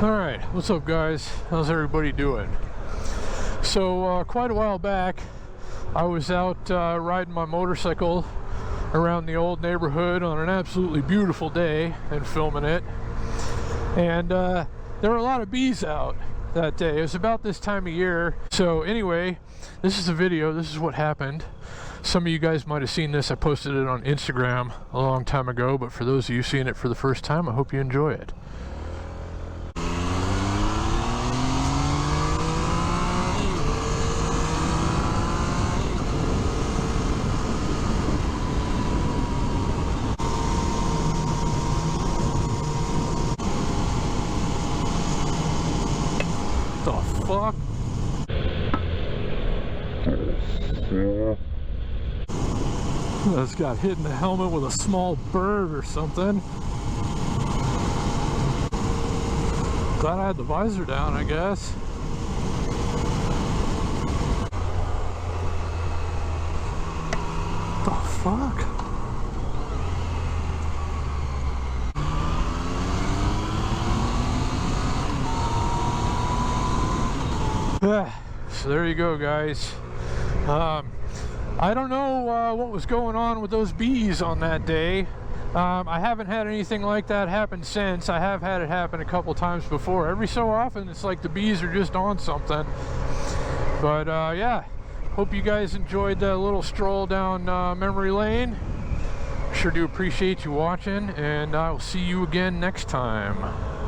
Alright, what's up guys? How's everybody doing? So quite a while back I was out riding my motorcycle around the old neighborhood on an absolutely beautiful day and filming it, and there were a lot of bees out that day. It was about this time of year. So anyway, this is the video. This is what happened. Some of you guys might have seen this. I posted it on Instagram a long time ago, but for those of you seeing it for the first time, I hope you enjoy it. Fuck. That's got hit in the helmet with a small bird or something. Glad I had the visor down, I guess. What the fuck? So there you go, guys. I don't know what was going on with those bees on that day. I haven't had anything like that happen since. I have had it happen a couple times before. Every so often it's like the bees are just on something. But yeah, hope you guys enjoyed that little stroll down memory lane. Sure do appreciate you watching, and I will see you again next time.